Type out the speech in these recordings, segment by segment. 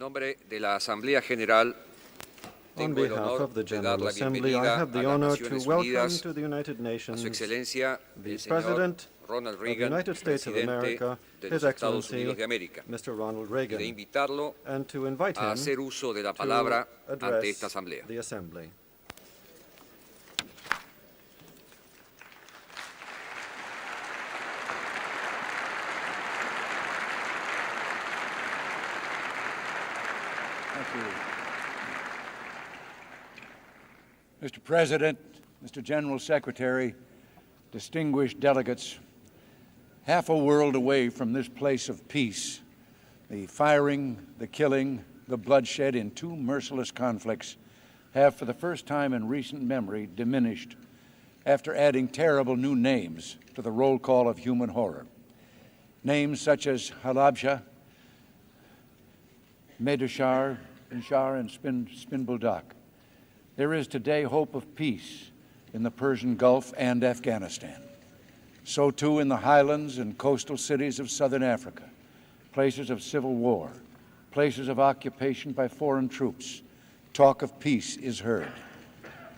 nombre de la Asamblea General, On behalf of the General Assembly, I have the honor to welcome to the United Nations the President Ronald of the Reagan, United States of America, His Excellency, Mr. Ronald y de Reagan, invitarlo and to invite a him hacer uso de la to palabra ante esta address Asamblea. the Assembly. Thank you. Mr. President, Mr. General Secretary, distinguished delegates, half a world away from this place of peace, the firing, the killing, the bloodshed in two merciless conflicts have, for the first time in recent memory, diminished after adding terrible new names to the roll call of human horror. Names such as Halabja, Medashar, Inshar, and Spinbuldak. There is today hope of peace in the Persian Gulf and Afghanistan. So too in the highlands and coastal cities of southern Africa, places of civil war, places of occupation by foreign troops. Talk of peace is heard.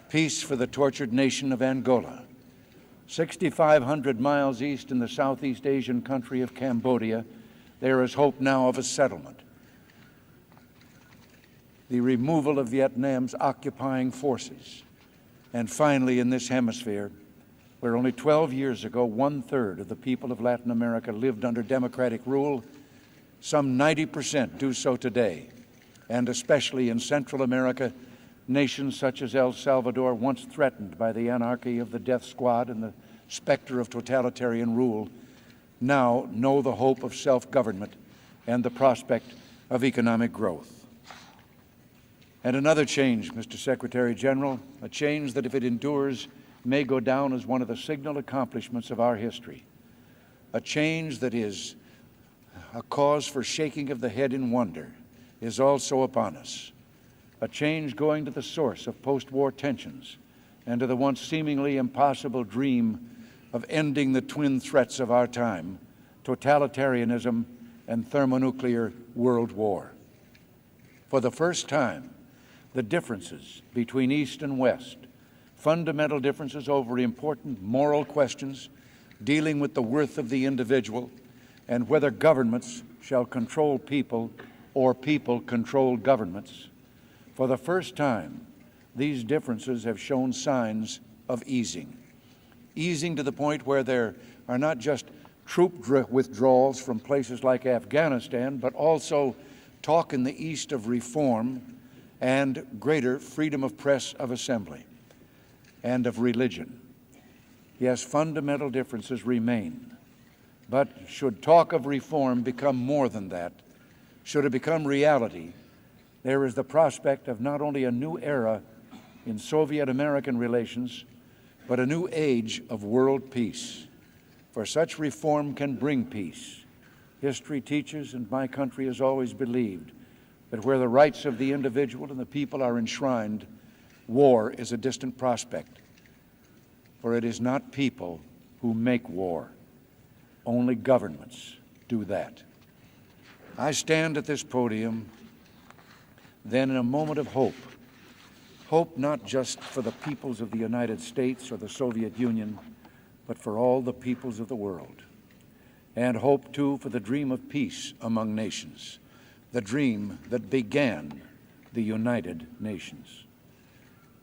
Peace for the tortured nation of Angola. 6,500 miles east in the Southeast Asian country of Cambodia, there is hope now of a settlement. The removal of Vietnam's occupying forces. And finally, in this hemisphere, where only 12 years ago, 1/3 of the people of Latin America lived under democratic rule, some 90% do so today. And especially in Central America, nations such as El Salvador, once threatened by the anarchy of the death squad and the specter of totalitarian rule, now know the hope of self-government and the prospect of economic growth. And another change, Mr. Secretary General, a change that, if it endures, may go down as one of the signal accomplishments of our history. A change that is a cause for shaking of the head in wonder is also upon us. A change going to the source of post-war tensions and to the once seemingly impossible dream of ending the twin threats of our time, totalitarianism and thermonuclear world war. For the first time, the differences between East and West, fundamental differences over important moral questions dealing with the worth of the individual and whether governments shall control people or people control governments. For the first time, these differences have shown signs of easing. Easing to the point where there are not just troop withdrawals from places like Afghanistan, but also talk in the East of reform and greater freedom of press, of assembly, and of religion. Yes, fundamental differences remain. But should talk of reform become more than that, should it become reality, there is the prospect of not only a new era in Soviet-American relations, but a new age of world peace. For such reform can bring peace. History teaches, and my country has always believed, that where the rights of the individual and the people are enshrined, war is a distant prospect. For it is not people who make war. Only governments do that. I stand at this podium then in a moment of hope. Hope not just for the peoples of the United States or the Soviet Union, but for all the peoples of the world. And hope, too, for the dream of peace among nations, the dream that began the United Nations.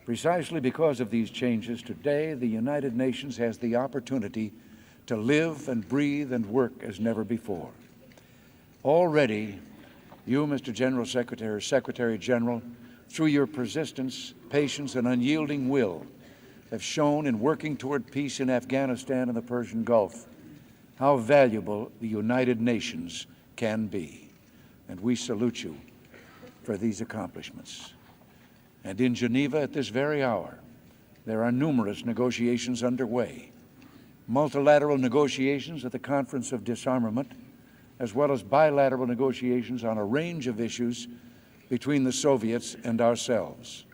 Precisely because of these changes, today the United Nations has the opportunity to live and breathe and work as never before. Already, you, Mr. General Secretary, Secretary General, through your persistence, patience, and unyielding will, have shown in working toward peace in Afghanistan and the Persian Gulf how valuable the United Nations can be. And we salute you for these accomplishments. And in Geneva at this very hour, there are numerous negotiations underway. Multilateral negotiations at the Conference of Disarmament, as well as bilateral negotiations on a range of issues between the Soviets and ourselves.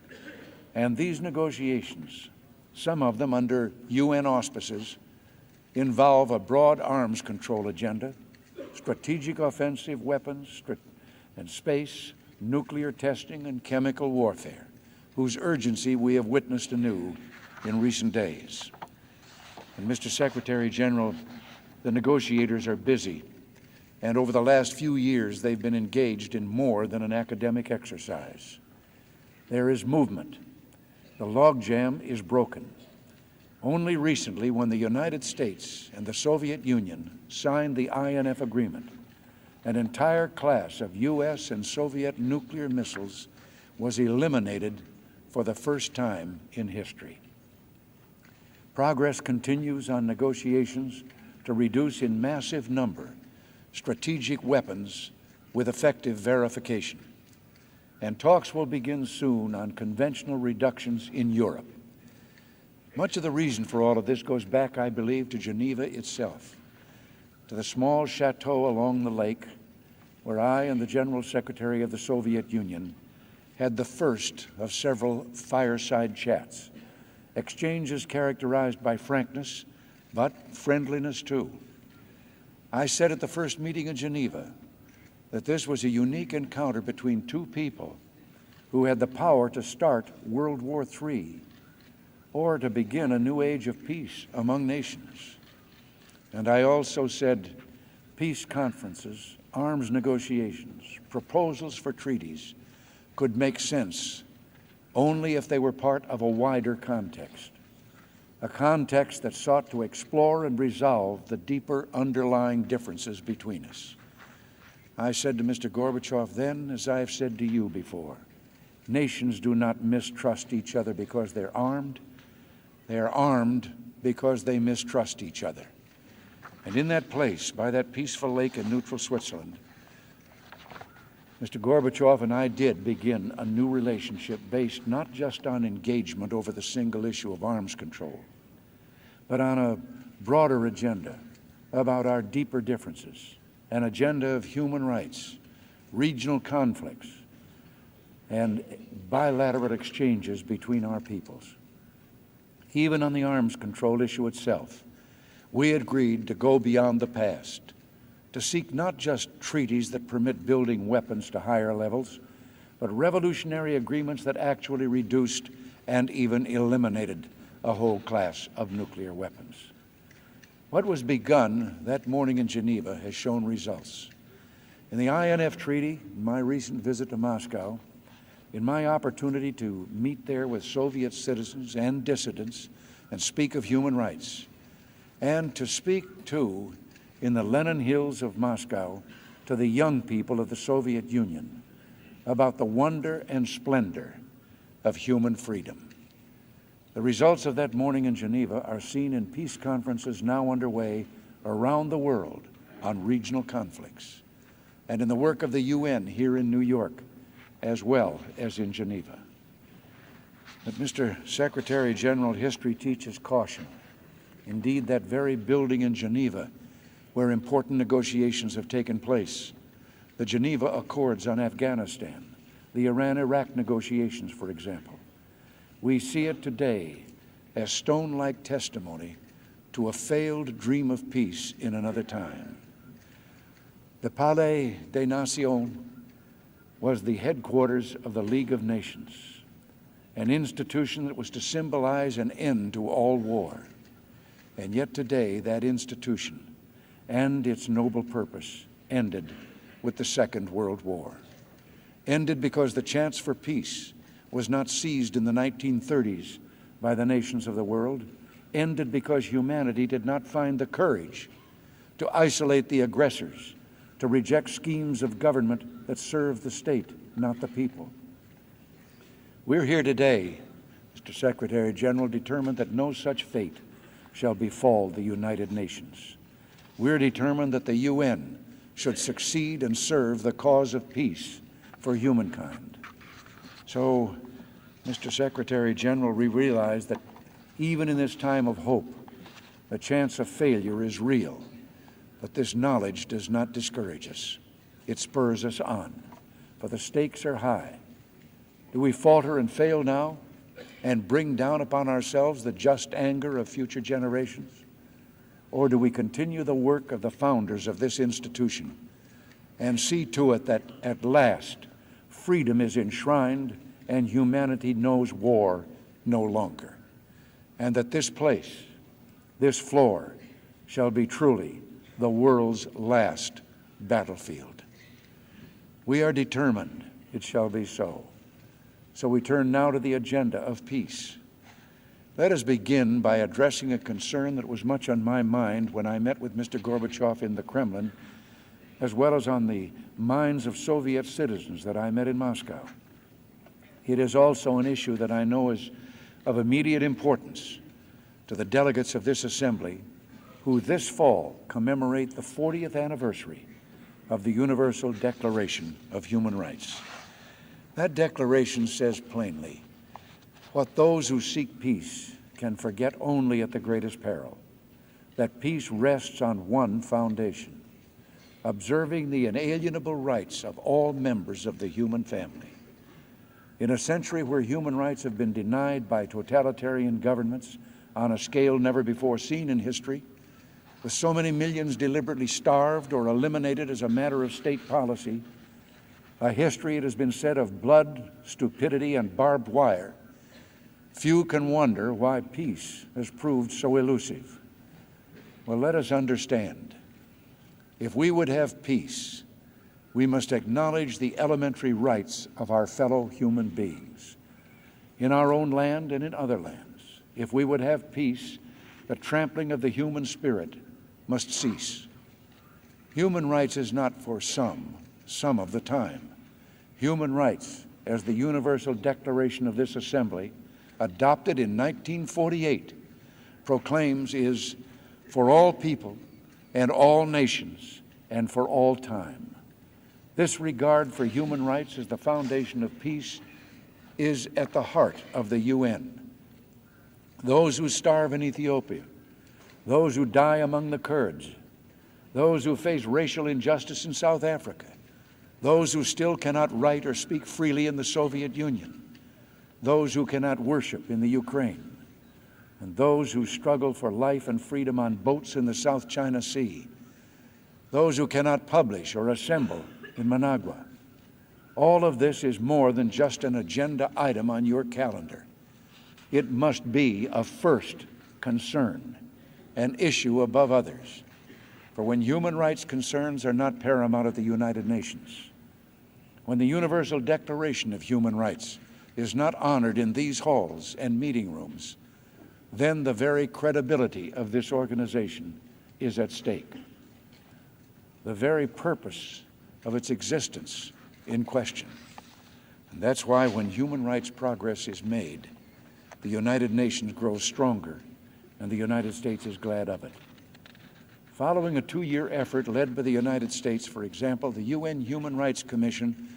And these negotiations, some of them under UN auspices, involve a broad arms control agenda, strategic offensive weapons and space, nuclear testing and chemical warfare, whose urgency we have witnessed anew in recent days. And Mr. Secretary General, the negotiators are busy, and over the last few years they've been engaged in more than an academic exercise. There is movement. The logjam is broken. Only recently, when the United States and the Soviet Union signed the INF agreement, an entire class of U.S. and Soviet nuclear missiles was eliminated for the first time in history. Progress continues on negotiations to reduce in massive number strategic weapons with effective verification. And talks will begin soon on conventional reductions in Europe. Much of the reason for all of this goes back, I believe, to Geneva itself, to the small chateau along the lake where I and the General Secretary of the Soviet Union had the first of several fireside chats, exchanges characterized by frankness, but friendliness too. I said at the first meeting in Geneva that this was a unique encounter between two people who had the power to start World War III or to begin a new age of peace among nations. And I also said peace conferences, arms negotiations, proposals for treaties could make sense only if they were part of a wider context, a context that sought to explore and resolve the deeper underlying differences between us. I said to Mr. Gorbachev then, as I have said to you before, nations do not mistrust each other because they're armed. They are armed because they mistrust each other. And in that place, by that peaceful lake in neutral Switzerland, Mr. Gorbachev and I did begin a new relationship based not just on engagement over the single issue of arms control, but on a broader agenda about our deeper differences, an agenda of human rights, regional conflicts, and bilateral exchanges between our peoples. Even on the arms control issue itself, we agreed to go beyond the past, to seek not just treaties that permit building weapons to higher levels, but revolutionary agreements that actually reduced and even eliminated a whole class of nuclear weapons. What was begun that morning in Geneva has shown results. In the INF Treaty, in my recent visit to Moscow, in my opportunity to meet there with Soviet citizens and dissidents and speak of human rights, and to speak, too, in the Lenin Hills of Moscow to the young people of the Soviet Union about the wonder and splendor of human freedom. The results of that morning in Geneva are seen in peace conferences now underway around the world on regional conflicts, and in the work of the UN here in New York, as well as in Geneva. But Mr. Secretary General, history teaches caution. Indeed, that very building in Geneva where important negotiations have taken place, the Geneva Accords on Afghanistan, the Iran-Iraq negotiations, for example, we see it today as stone-like testimony to a failed dream of peace in another time. The Palais des Nations was the headquarters of the League of Nations, an institution that was to symbolize an end to all war. And yet today, that institution and its noble purpose ended with the Second World War. Ended because the chance for peace was not seized in the 1930s by the nations of the world. Ended because humanity did not find the courage to isolate the aggressors, to reject schemes of government that serve the state, not the people. We're here today, Mr. Secretary General, determined that no such fate shall befall the United Nations. We're determined that the UN should succeed and serve the cause of peace for humankind. So, Mr. Secretary General, we realize that even in this time of hope, the chance of failure is real, but this knowledge does not discourage us. It spurs us on, for the stakes are high. Do we falter and fail now and bring down upon ourselves the just anger of future generations? Or do we continue the work of the founders of this institution and see to it that at last freedom is enshrined and humanity knows war no longer, and that this place, this floor, shall be truly the world's last battlefield. We are determined it shall be so. So we turn now to the agenda of peace. Let us begin by addressing a concern that was much on my mind when I met with Mr. Gorbachev in the Kremlin, as well as on the minds of Soviet citizens that I met in Moscow. It is also an issue that I know is of immediate importance to the delegates of this assembly, who this fall commemorate the 40th anniversary of the Universal Declaration of Human Rights. That declaration says plainly what those who seek peace can forget only at the greatest peril, that peace rests on one foundation: observing the inalienable rights of all members of the human family. In a century where human rights have been denied by totalitarian governments on a scale never before seen in history, with so many millions deliberately starved or eliminated as a matter of state policy, a history, it has been said, of blood, stupidity, and barbed wire, few can wonder why peace has proved so elusive. Well, let us understand, if we would have peace, we must acknowledge the elementary rights of our fellow human beings, in our own land and in other lands. If we would have peace, the trampling of the human spirit must cease. Human rights is not for some of the time. Human rights, as the Universal Declaration of this Assembly, adopted in 1948, proclaims, is for all people and all nations and for all time. This regard for human rights as the foundation of peace is at the heart of the UN. Those who starve in Ethiopia, those who die among the Kurds, those who face racial injustice in South Africa, those who still cannot write or speak freely in the Soviet Union, those who cannot worship in the Ukraine, and those who struggle for life and freedom on boats in the South China Sea, those who cannot publish or assemble in Managua. All of this is more than just an agenda item on your calendar. It must be a first concern, an issue above others. For when human rights concerns are not paramount at the United Nations, when the Universal Declaration of Human Rights is not honored in these halls and meeting rooms, then the very credibility of this organization is at stake. The very purpose of its existence in question. And that's why when human rights progress is made, the United Nations grows stronger, and the United States is glad of it. Following a 2-year effort led by the United States, for example, the UN Human Rights Commission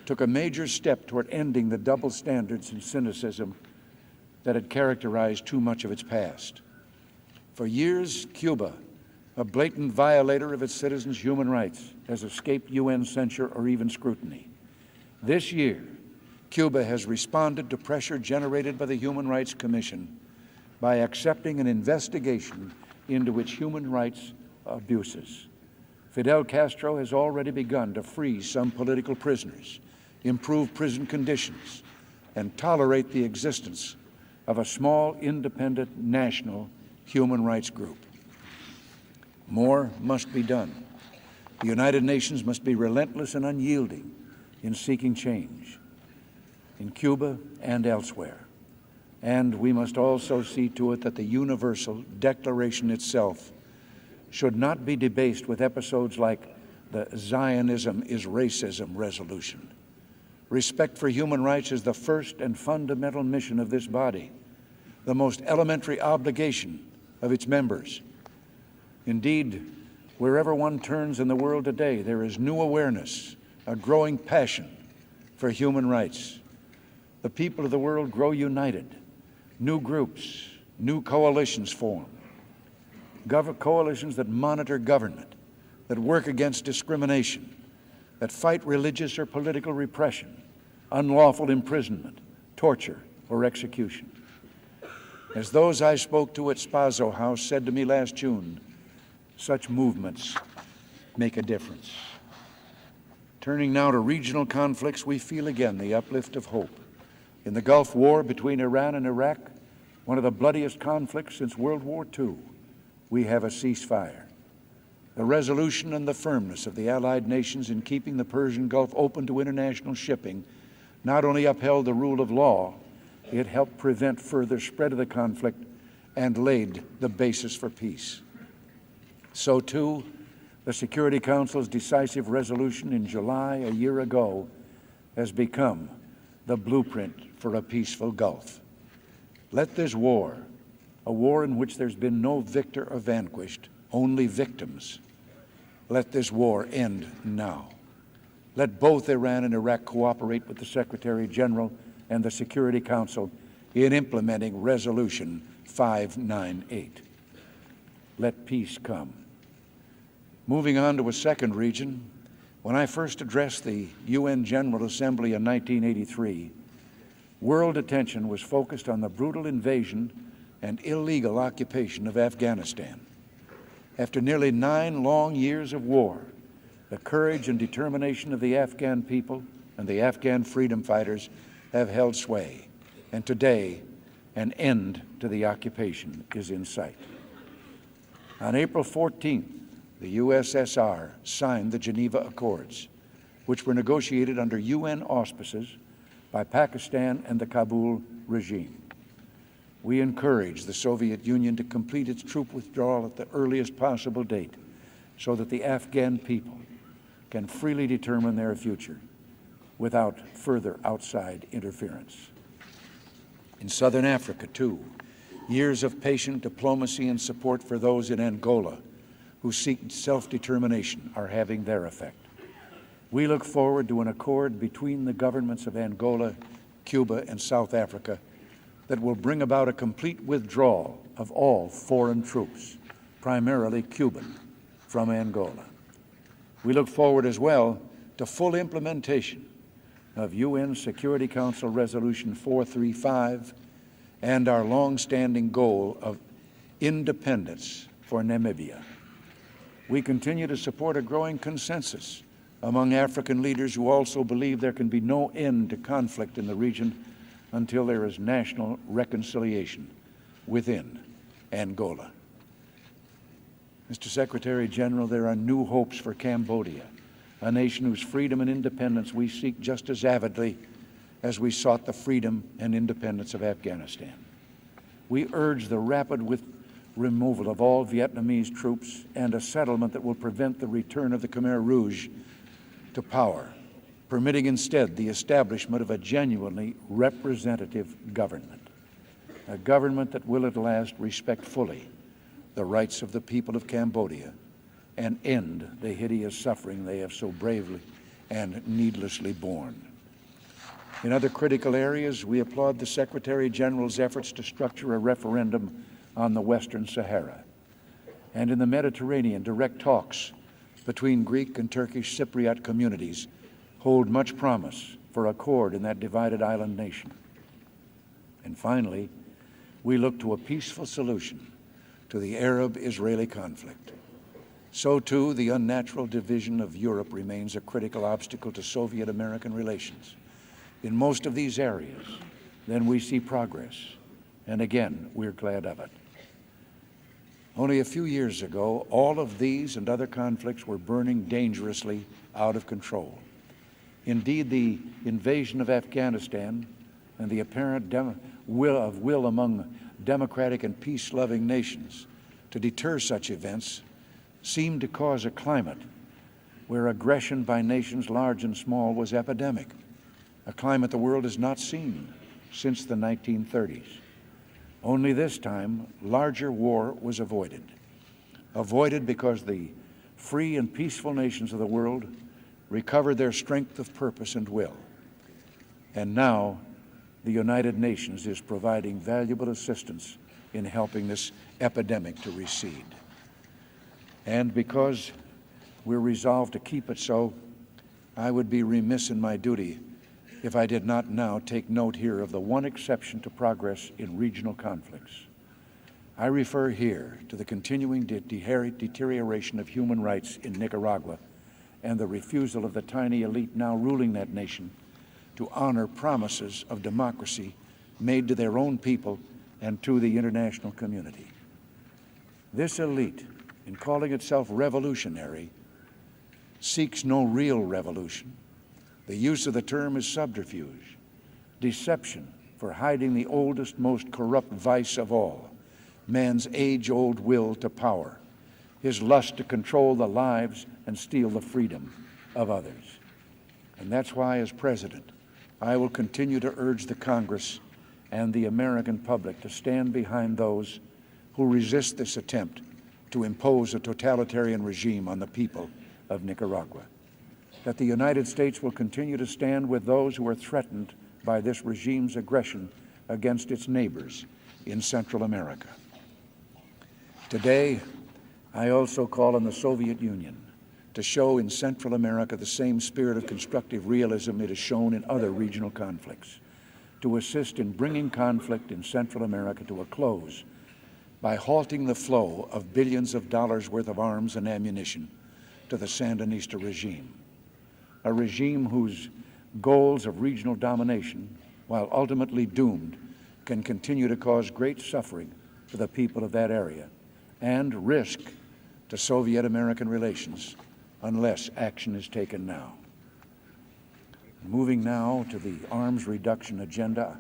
took a major step toward ending the double standards and cynicism that had characterized too much of its past. For years, Cuba, a blatant violator of its citizens' human rights, has escaped UN censure or even scrutiny. This year, Cuba has responded to pressure generated by the Human Rights Commission by accepting an investigation into its human rights abuses. Fidel Castro has already begun to free some political prisoners, improve prison conditions, and tolerate the existence of a small, independent, national human rights group. More must be done. The United Nations must be relentless and unyielding in seeking change in Cuba and elsewhere. And we must also see to it that the Universal Declaration itself should not be debased with episodes like the Zionism is racism resolution. Respect for human rights is the first and fundamental mission of this body, the most elementary obligation of its members. Indeed, wherever one turns in the world today, there is new awareness, a growing passion for human rights. The people of the world grow united. New groups, new coalitions form. Coalitions that monitor government, that work against discrimination, that fight religious or political repression, unlawful imprisonment, torture, or execution. As those I spoke to at Spaso House said to me last June, such movements make a difference. Turning now to regional conflicts, we feel again the uplift of hope. In the Gulf War between Iran and Iraq, one of the bloodiest conflicts since World War II, we have a ceasefire. The resolution and the firmness of the Allied nations in keeping the Persian Gulf open to international shipping not only upheld the rule of law, it helped prevent further spread of the conflict and laid the basis for peace. So too, the Security Council's decisive resolution in July a year ago has become the blueprint for a peaceful Gulf. Let this war, a war in which there's been no victor or vanquished, only victims, let this war end now. Let both Iran and Iraq cooperate with the Secretary General and the Security Council in implementing Resolution 598. Let peace come. Moving on to a second region, when I first addressed the UN General Assembly in 1983, world attention was focused on the brutal invasion and illegal occupation of Afghanistan. After nearly 9 long years of war, the courage and determination of the Afghan people and the Afghan freedom fighters have held sway, and today an end to the occupation is in sight. On April 14th, the USSR signed the Geneva Accords, which were negotiated under UN auspices by Pakistan and the Kabul regime. We encourage the Soviet Union to complete its troop withdrawal at the earliest possible date so that the Afghan people can freely determine their future without further outside interference. In southern Africa, too, years of patient diplomacy and support for those in Angola who seek self-determination are having their effect. We look forward to an accord between the governments of Angola, Cuba, and South Africa that will bring about a complete withdrawal of all foreign troops, primarily Cuban, from Angola. We look forward as well to full implementation of UN Security Council Resolution 435 and our long-standing goal of independence for Namibia. We continue to support a growing consensus among African leaders who also believe there can be no end to conflict in the region until there is national reconciliation within Angola. Mr. Secretary General, there are new hopes for Cambodia, a nation whose freedom and independence we seek just as avidly as we sought the freedom and independence of Afghanistan. We urge the rapid removal of all Vietnamese troops and a settlement that will prevent the return of the Khmer Rouge to power, permitting instead the establishment of a genuinely representative government, a government that will at last respect fully the rights of the people of Cambodia and end the hideous suffering they have so bravely and needlessly borne. In other critical areas, we applaud the Secretary General's efforts to structure a referendum on the Western Sahara. And in the Mediterranean, direct talks between Greek and Turkish Cypriot communities hold much promise for accord in that divided island nation. And finally, we look to a peaceful solution to the Arab-Israeli conflict. So too, the unnatural division of Europe remains a critical obstacle to Soviet-American relations. In most of these areas, then we see progress, and again, we're glad of it. Only a few years ago, all of these and other conflicts were burning dangerously out of control. Indeed, the invasion of Afghanistan and the apparent will among democratic and peace-loving nations to deter such events seemed to cause a climate where aggression by nations large and small was epidemic, a climate the world has not seen since the 1930s. Only this time, larger war was avoided because the free and peaceful nations of the world recovered their strength of purpose and will. And now, the United Nations is providing valuable assistance in helping this epidemic to recede. And because we're resolved to keep it so, I would be remiss in my duty if I did not now take note here of the one exception to progress in regional conflicts. I refer here to the continuing deterioration of human rights in Nicaragua and the refusal of the tiny elite now ruling that nation to honor promises of democracy made to their own people and to the international community. This elite, in calling itself revolutionary, seeks no real revolution. The use of the term is subterfuge, deception for hiding the oldest, most corrupt vice of all, man's age-old will to power, his lust to control the lives and steal the freedom of others. And that's why, as president, I will continue to urge the Congress and the American public to stand behind those who resist this attempt to impose a totalitarian regime on the people of Nicaragua. That the United States will continue to stand with those who are threatened by this regime's aggression against its neighbors in Central America. Today, I also call on the Soviet Union to show in Central America the same spirit of constructive realism it has shown in other regional conflicts, to assist in bringing conflict in Central America to a close by halting the flow of billions of dollars worth of arms and ammunition to the Sandinista regime, a regime whose goals of regional domination, while ultimately doomed, can continue to cause great suffering for the people of that area and risk to Soviet-American relations unless action is taken now. Moving now to the arms reduction agenda,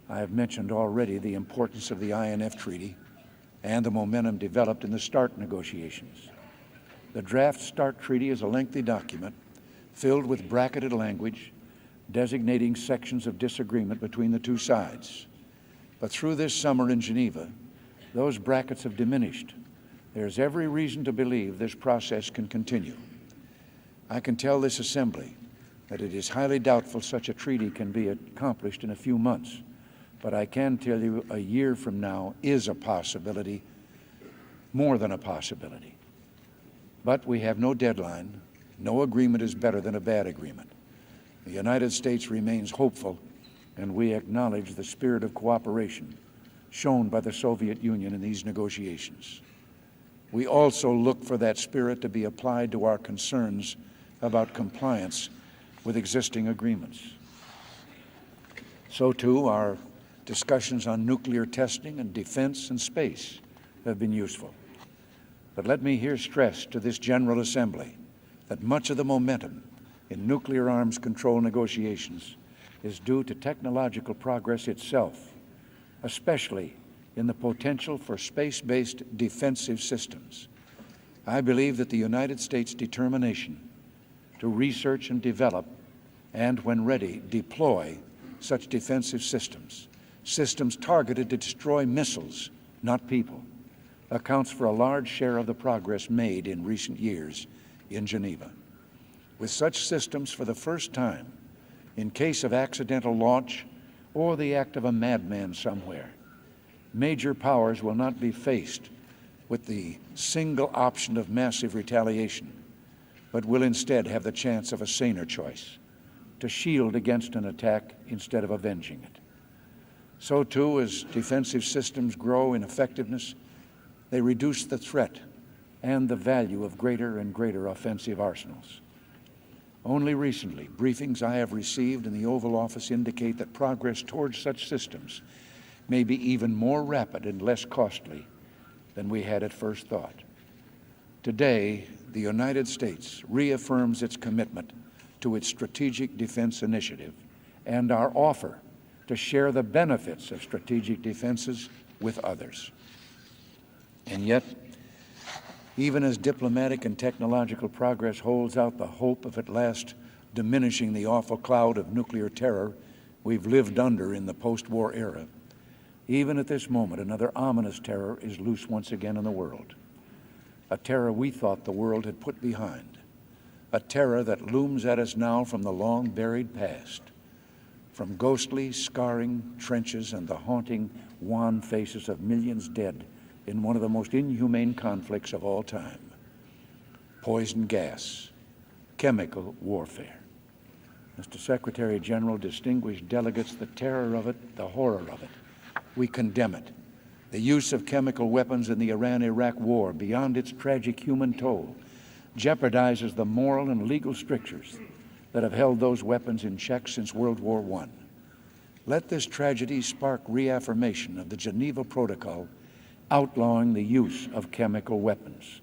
I have mentioned already the importance of the INF Treaty and the momentum developed in the START negotiations. The draft START Treaty is a lengthy document filled with bracketed language designating sections of disagreement between the two sides. But through this summer in Geneva, those brackets have diminished. There's every reason to believe this process can continue. I can tell this Assembly that it is highly doubtful such a treaty can be accomplished in a few months, but I can tell you a year from now is a possibility, more than a possibility. But we have no deadline. No agreement is better than a bad agreement. The United States remains hopeful, and we acknowledge the spirit of cooperation shown by the Soviet Union in these negotiations. We also look for that spirit to be applied to our concerns about compliance with existing agreements. So too, our discussions on nuclear testing and defense and space have been useful. But let me here stress to this General Assembly that much of the momentum in nuclear arms control negotiations is due to technological progress itself, especially in the potential for space-based defensive systems. I believe that the United States' determination to research and develop and, when ready, deploy such defensive systems, systems targeted to destroy missiles, not people, accounts for a large share of the progress made in recent years in Geneva. With such systems, for the first time, in case of accidental launch or the act of a madman somewhere, major powers will not be faced with the single option of massive retaliation, but will instead have the chance of a saner choice, to shield against an attack instead of avenging it. So too, as defensive systems grow in effectiveness, they reduce the threat and the value of greater and greater offensive arsenals. Only recently, briefings I have received in the Oval Office indicate that progress towards such systems may be even more rapid and less costly than we had at first thought. Today, the United States reaffirms its commitment to its Strategic Defense Initiative and our offer to share the benefits of strategic defenses with others. And yet, even as diplomatic and technological progress holds out the hope of at last diminishing the awful cloud of nuclear terror we've lived under in the post-war era, even at this moment, another ominous terror is loose once again in the world. A terror we thought the world had put behind. A terror that looms at us now from the long-buried past, from ghostly, scarring trenches and the haunting, wan faces of millions dead in one of the most inhumane conflicts of all time. Poison gas, chemical warfare. Mr. Secretary General, distinguished delegates, the terror of it, the horror of it, we condemn it. The use of chemical weapons in the Iran-Iraq war, beyond its tragic human toll, jeopardizes the moral and legal strictures that have held those weapons in check since World War I. Let this tragedy spark reaffirmation of the Geneva Protocol outlawing the use of chemical weapons.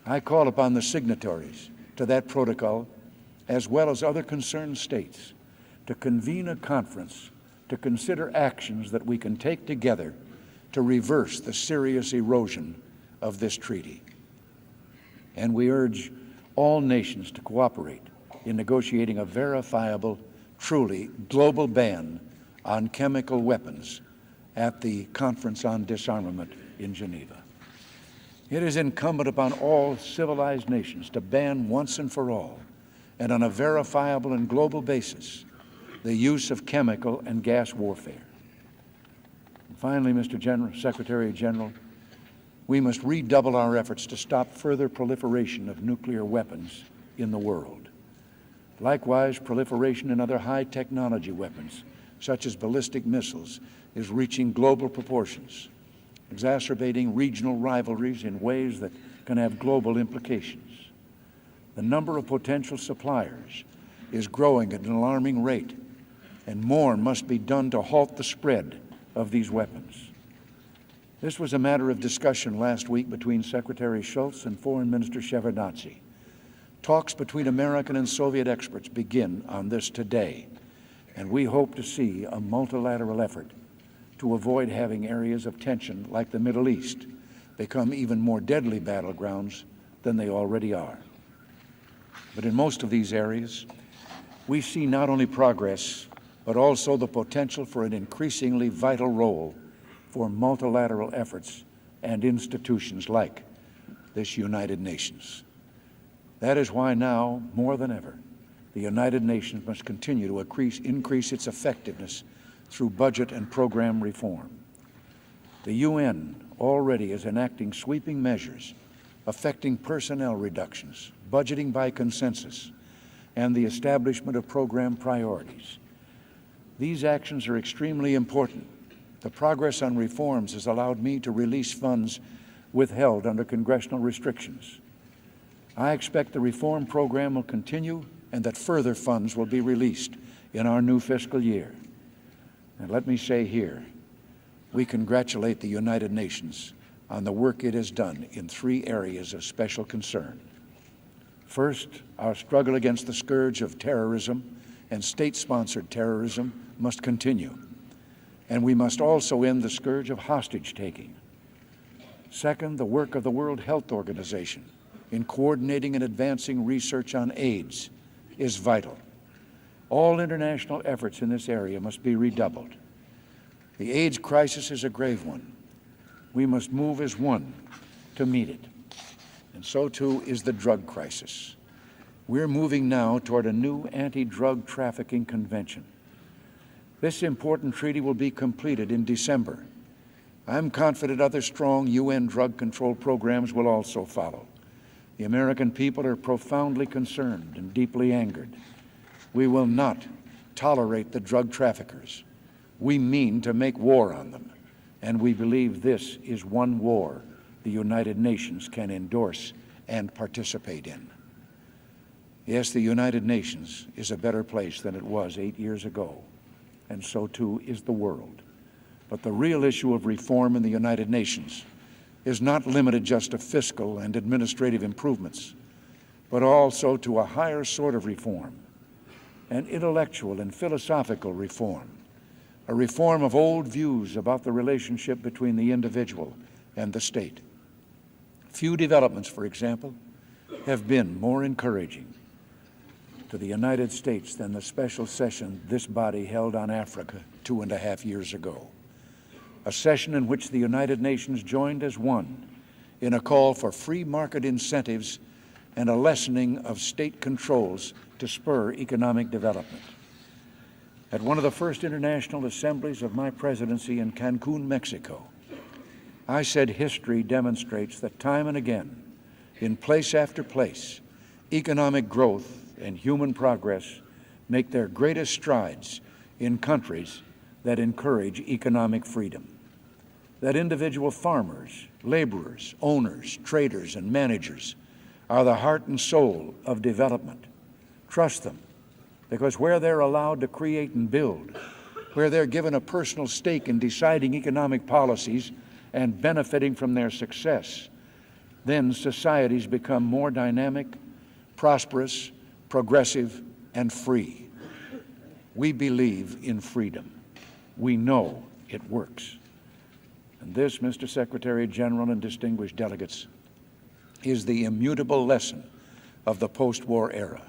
I call upon the signatories to that protocol, as well as other concerned states, to convene a conference to consider actions that we can take together to reverse the serious erosion of this treaty. And we urge all nations to cooperate in negotiating a verifiable, truly global ban on chemical weapons at the Conference on Disarmament in Geneva. It is incumbent upon all civilized nations to ban once and for all, and on a verifiable and global basis, the use of chemical and gas warfare. And finally, Mr. Secretary General, we must redouble our efforts to stop further proliferation of nuclear weapons in the world. Likewise, proliferation in other high-technology weapons, such as ballistic missiles, is reaching global proportions, exacerbating regional rivalries in ways that can have global implications. The number of potential suppliers is growing at an alarming rate, and more must be done to halt the spread of these weapons. This was a matter of discussion last week between Secretary Shultz and Foreign Minister Shevardnadze. Talks between American and Soviet experts begin on this today, and we hope to see a multilateral effort to avoid having areas of tension like the Middle East become even more deadly battlegrounds than they already are. But in most of these areas, we see not only progress, but also the potential for an increasingly vital role for multilateral efforts and institutions like this United Nations. That is why now, more than ever, the United Nations must continue to increase its effectiveness through budget and program reform. The UN already is enacting sweeping measures affecting personnel reductions, budgeting by consensus, and the establishment of program priorities. These actions are extremely important. The progress on reforms has allowed me to release funds withheld under congressional restrictions. I expect the reform program will continue and that further funds will be released in our new fiscal year. And let me say here, we congratulate the United Nations on the work it has done in 3 areas of special concern. First, our struggle against the scourge of terrorism and state-sponsored terrorism must continue, and we must also end the scourge of hostage-taking. Second, the work of the World Health Organization in coordinating and advancing research on AIDS is vital. All international efforts in this area must be redoubled. The AIDS crisis is a grave one. We must move as one to meet it. And so too is the drug crisis. We're moving now toward a new anti-drug trafficking convention. This important treaty will be completed in December. I'm confident other strong UN drug control programs will also follow. The American people are profoundly concerned and deeply angered. We will not tolerate the drug traffickers. We mean to make war on them, and we believe this is one war the United Nations can endorse and participate in. Yes, the United Nations is a better place than it was 8 years ago, and so too is the world. But the real issue of reform in the United Nations is not limited just to fiscal and administrative improvements, but also to a higher sort of reform, an intellectual and philosophical reform, a reform of old views about the relationship between the individual and the state. Few developments, for example, have been more encouraging to the United States than the special session this body held on Africa 2.5 years ago, a session in which the United Nations joined as one in a call for free market incentives and a lessening of state controls to spur economic development. At one of the first international assemblies of my presidency in Cancun, Mexico, I said history demonstrates that time and again, in place after place, economic growth and human progress make their greatest strides in countries that encourage economic freedom, that individual farmers, laborers, owners, traders, and managers are the heart and soul of development. Trust them, because where they're allowed to create and build, where they're given a personal stake in deciding economic policies and benefiting from their success, then societies become more dynamic, prosperous, progressive, and free. We believe in freedom. We know it works. And this, Mr. Secretary General and distinguished delegates, is the immutable lesson of the post-war era,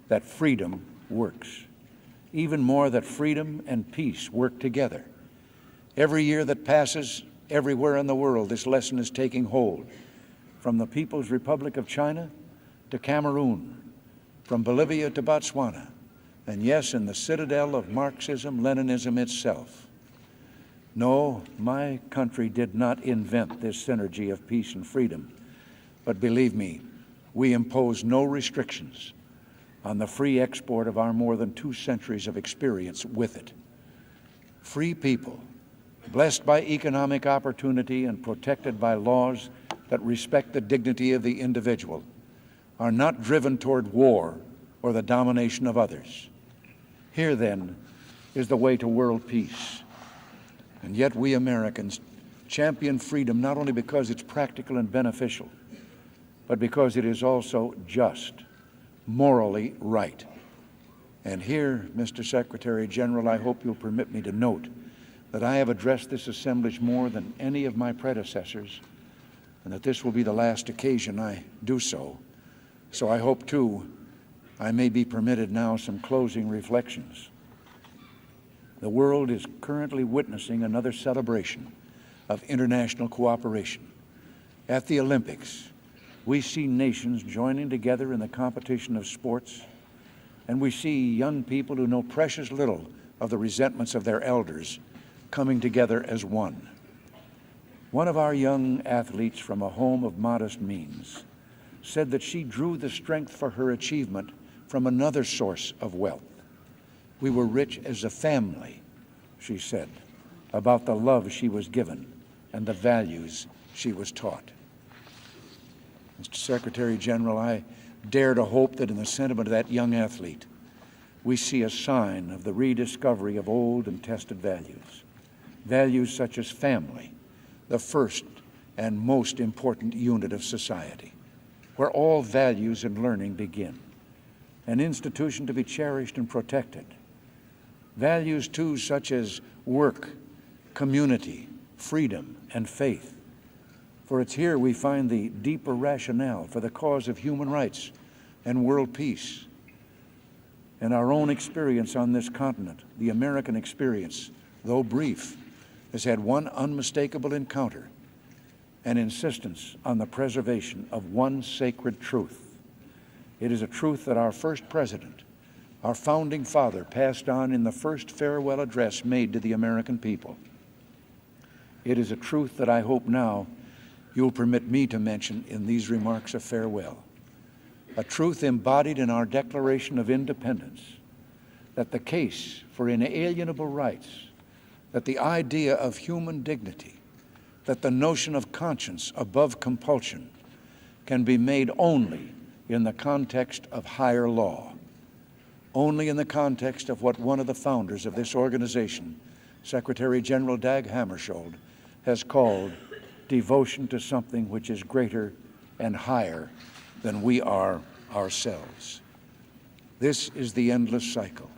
that freedom works. Even more, that freedom and peace work together. Every year that passes, everywhere in the world, this lesson is taking hold, from the People's Republic of China to Cameroon, from Bolivia to Botswana, and yes, in the citadel of Marxism-Leninism itself. No, my country did not invent this synergy of peace and freedom, but believe me, we impose no restrictions on the free export of our more than 2 centuries of experience with it. Free people, blessed by economic opportunity and protected by laws that respect the dignity of the individual, are not driven toward war or the domination of others. Here, then, is the way to world peace. And yet we Americans champion freedom not only because it's practical and beneficial, but because it is also just, morally right. And here, Mr. Secretary General, I hope you'll permit me to note that I have addressed this assemblage more than any of my predecessors, and that this will be the last occasion I do so. So I hope, too, I may be permitted now some closing reflections. The world is currently witnessing another celebration of international cooperation. At the Olympics, we see nations joining together in the competition of sports, and we see young people who know precious little of the resentments of their elders coming together as one. One of our young athletes from a home of modest means said that she drew the strength for her achievement from another source of wealth. We were rich as a family, she said, about the love she was given and the values she was taught. Mr. Secretary General, I dare to hope that in the sentiment of that young athlete, we see a sign of the rediscovery of old and tested values. Values such as family, the first and most important unit of society, where all values and learning begin, an institution to be cherished and protected. Values, too, such as work, community, freedom, and faith. For it's here we find the deeper rationale for the cause of human rights and world peace. And our own experience on this continent, the American experience, though brief, has had one unmistakable encounter, an insistence on the preservation of one sacred truth. It is a truth that our first president, our founding father, passed on in the first farewell address made to the American people. It is a truth that I hope now you'll permit me to mention in these remarks of farewell. A truth embodied in our Declaration of Independence, that the case for inalienable rights, that the idea of human dignity, that the notion of conscience above compulsion can be made only in the context of higher law, only in the context of what one of the founders of this organization, Secretary General Dag Hammarskjöld, has called devotion to something which is greater and higher than we are ourselves. This is the endless cycle,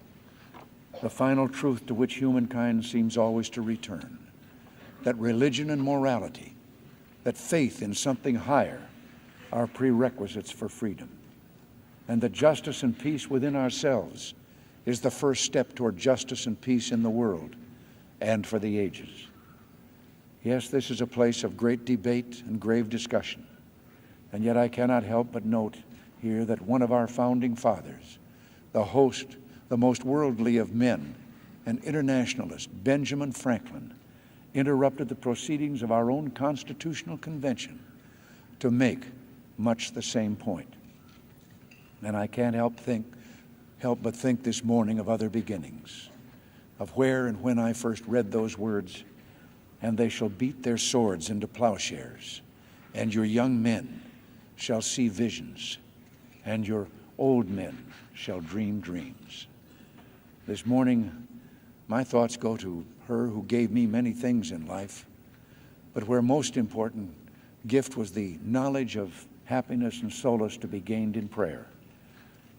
the final truth to which humankind seems always to return, that religion and morality, that faith in something higher are prerequisites for freedom, and that justice and peace within ourselves is the first step toward justice and peace in the world and for the ages. Yes, this is a place of great debate and grave discussion, and yet I cannot help but note here that one of our founding fathers, the most worldly of men, an internationalist, Benjamin Franklin, interrupted the proceedings of our own Constitutional Convention to make much the same point. And I can't help but think this morning of other beginnings, of where and when I first read those words, "And they shall beat their swords into plowshares, and your young men shall see visions, and your old men shall dream dreams. This morning, my thoughts go to her who gave me many things in life, but where most important gift was the knowledge of happiness and solace to be gained in prayer.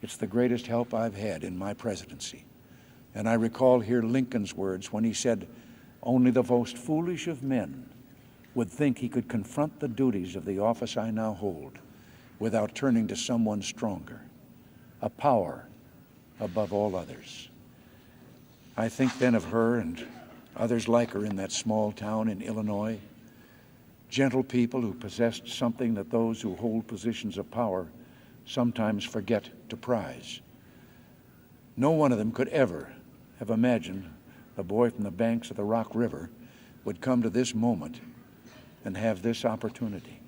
It's the greatest help I've had in my presidency. And I recall here Lincoln's words when he said, "Only the most foolish of men would think he could confront the duties of the office I now hold without turning to someone stronger, a power above all others." I think then of her and others like her in that small town in Illinois, gentle people who possessed something that those who hold positions of power sometimes forget to prize. No one of them could ever have imagined the boy from the banks of the Rock River would come to this moment and have this opportunity.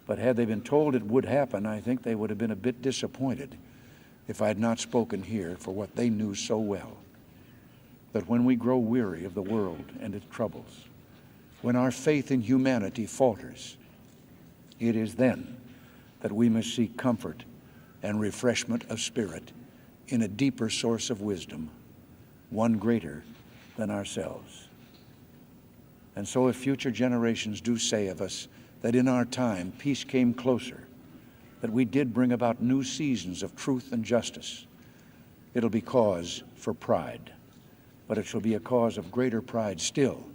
But had they been told it would happen, I think they would have been a bit disappointed if I had not spoken here for what they knew so well, that when we grow weary of the world and its troubles, when our faith in humanity falters, it is then that we must seek comfort and refreshment of spirit in a deeper source of wisdom, one greater than ourselves. And so if future generations do say of us that in our time peace came closer, that we did bring about new seasons of truth and justice, it'll be cause for pride. But it shall be a cause of greater pride still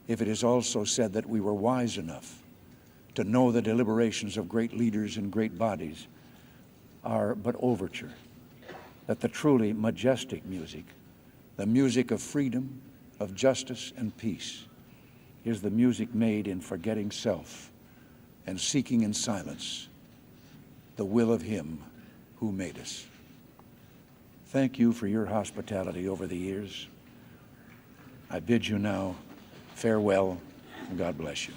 if it is also said that we were wise enough to know the deliberations of great leaders and great bodies are but overture, that the truly majestic music, the music of freedom, of justice and peace, is the music made in forgetting self and seeking in silence the will of Him who made us. Thank you for your hospitality over the years. I bid you now farewell, and God bless you.